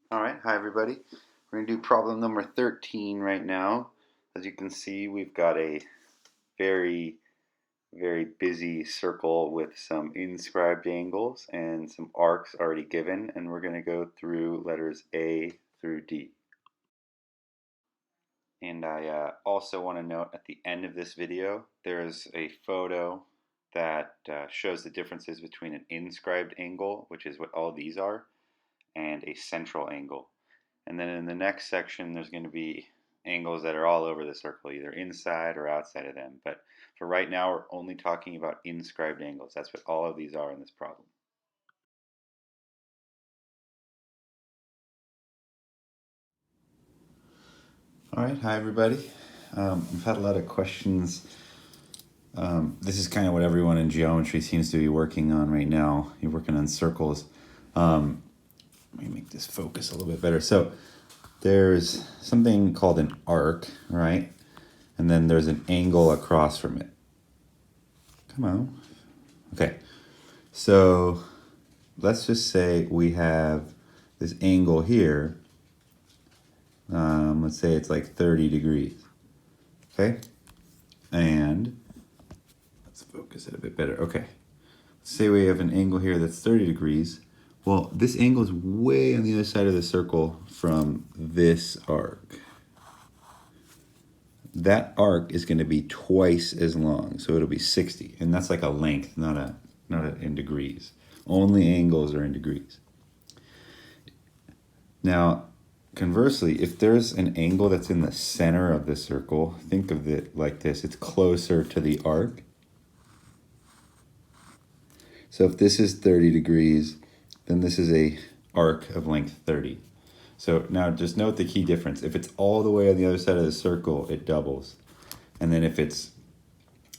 All right, hi everybody. We're going to do problem number 13 right now. As you can see, we've got a very, very busy circle with some inscribed angles and some arcs already given, and we're going to go through letters A through D. And I also want to note at the end of this video, there's a photo that shows the differences between an inscribed angle, which is what all these are, and a central angle. And then in the next section, there's going to be angles that are all over the circle, either inside or outside of them. But for right now, we're only talking about inscribed angles. That's what all of these are in this problem. All right, hi everybody. I've had a lot of questions. This is kind of what everyone in geometry seems to be working on right now. You're working on circles. Let me make this focus a little bit better. So there's something called an arc, right? And then there's an angle across from it. Come on. Okay, so let's just say we have this angle here. Let's say it's like 30 degrees. Okay, and let's focus it a bit better. Okay, let's say we have an angle here that's 30 degrees. Well, this angle is way on the other side of the circle from this arc. That arc is going to be twice as long, so it'll be 60, and that's like a length, not in degrees. Only angles are in degrees. Now, conversely, if there's an angle that's in the center of the circle, think of it like this. It's closer to the arc. So if this is 30 degrees, then this is a arc of length 30. So now just note the key difference. If it's all the way on the other side of the circle, it doubles. And then if it's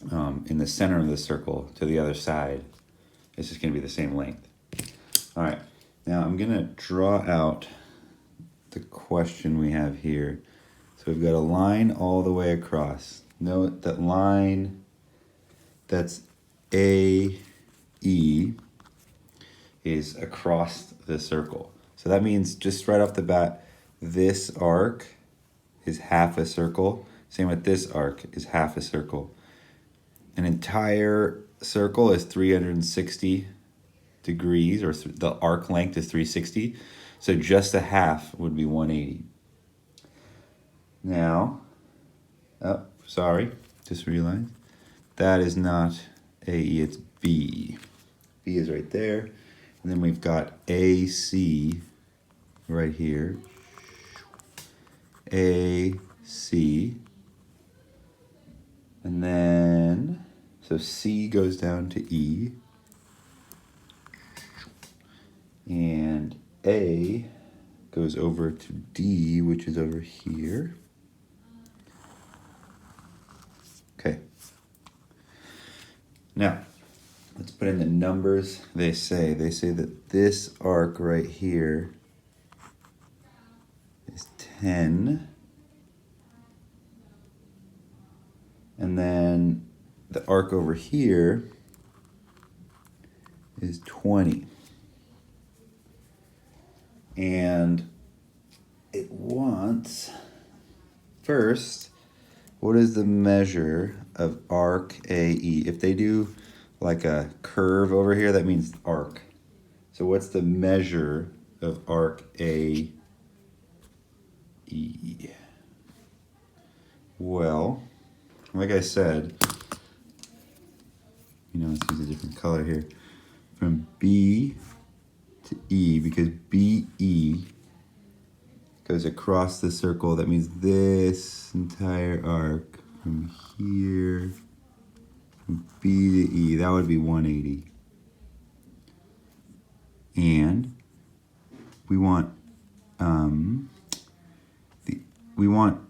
in the center of the circle to the other side, it's just going to be the same length. All right, now I'm going to draw out the question we have here. So we've got a line all the way across. Note that line that's AE is across the circle. So that means just right off the bat, this arc is half a circle. Same with this arc is half a circle. An entire circle is 360 degrees, or the arc length is 360. So just a half would be 180. Now, oh, sorry, just realized that is not AE, it's B. B is right there. And then we've got AC right here. AC. And then, so C goes down to E. And A goes over to D, which is over here. Okay. Now, let's put in the numbers they say. They say that this arc right here is 10. And then the arc over here is 20. And it wants, first, what is the measure of arc AE? If they do like a curve over here, that means arc. So what's the measure of arc AE? Well, like I said, let's use a different color here. From B to E, because BE goes across the circle, that means this entire arc from here, from B to E, that would be 180. And we want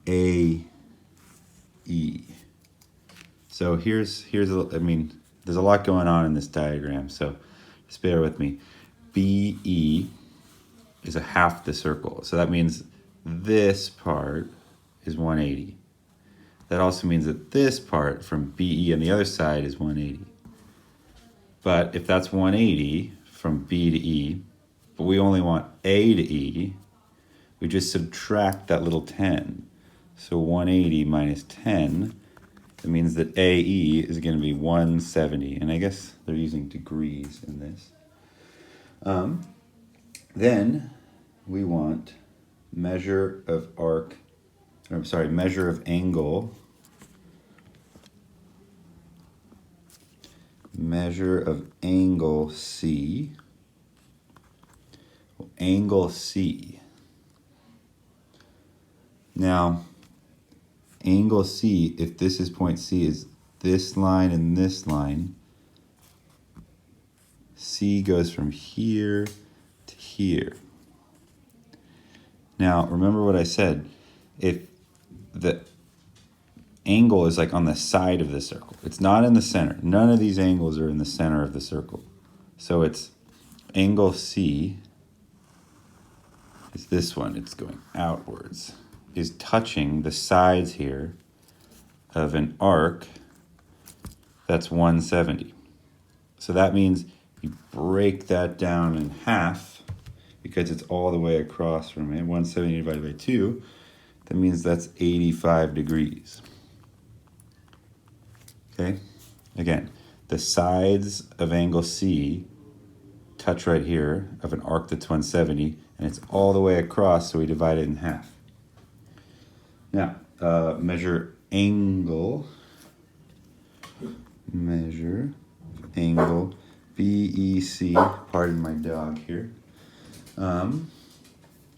AE. So here's there's a lot going on in this diagram, so just bear with me. BE is a half the circle, so that means this part is 180. That also means that this part from BE on the other side is 180. But if that's 180 from B to E, but we only want A to E, we just subtract that little 10. So 180 minus 10, that means that AE is going to be 170. And I guess they're using degrees in this. Then we want measure of measure of angle. Measure of angle C. Angle C. Now, angle C, if this is point C, is this line and this line. C goes from here to here. Now, remember what I said. If the angle is like on the side of the circle, it's not in the center. None of these angles are in the center of the circle. So it's angle C is this one. It's going outwards. Is touching the sides here of an arc that's 170. So that means you break that down in half because it's all the way across from it. 170 divided by 2, that means that's 85 degrees. Okay, again, the sides of angle C touch right here of an arc that's 170, and it's all the way across, so we divide it in half. Now, measure angle BEC, pardon my dog here.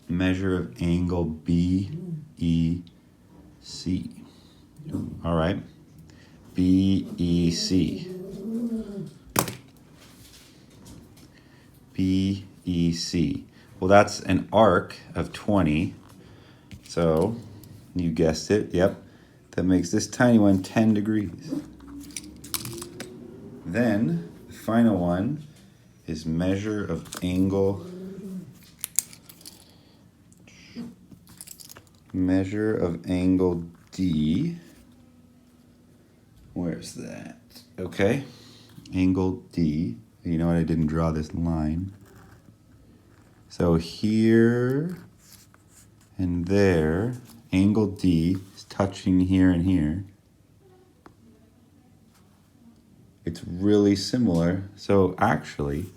Measure of angle BEC. All right, BEC. BEC. Well, that's an arc of 20. So, you guessed it, yep. That makes this tiny one 10 degrees. Then, the final one is measure of angle. Measure of angle D. Where's that? Okay. Angle D. You know what? I didn't draw this line. So here and there, angle D is touching here and here. It's really similar. So actually,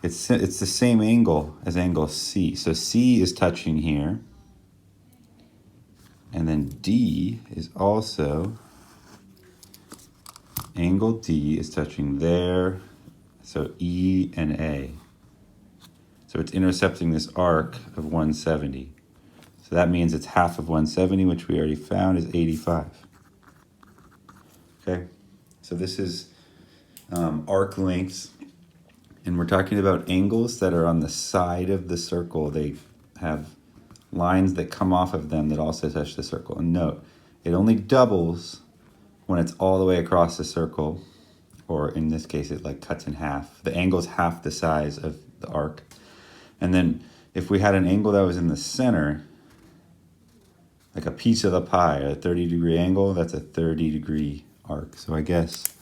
it's the same angle as angle C. So C is touching here. And then D is also, angle D is touching there. So E and A. So it's intercepting this arc of 170. So that means it's half of 170, which we already found is 85. Okay, so this is arc lengths. And we're talking about angles that are on the side of the circle. They have lines that come off of them that also touch the circle. And note, it only doubles when it's all the way across the circle, or in this case, it like cuts in half. The angle is half the size of the arc. And then if we had an angle that was in the center, like a piece of the pie, a 30-degree angle, that's a 30-degree arc. So I guess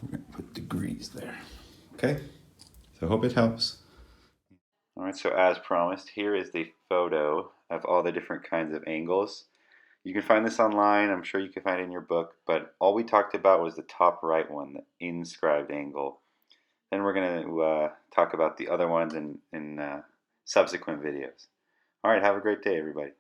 we're going to put degrees there. Okay, so I hope it helps. All right, so as promised, here is the photo of all the different kinds of angles. You can find this online. I'm sure you can find it in your book, but all we talked about was the top right one, the inscribed angle. Then we're going to talk about the other ones in subsequent videos. All right, have a great day, everybody.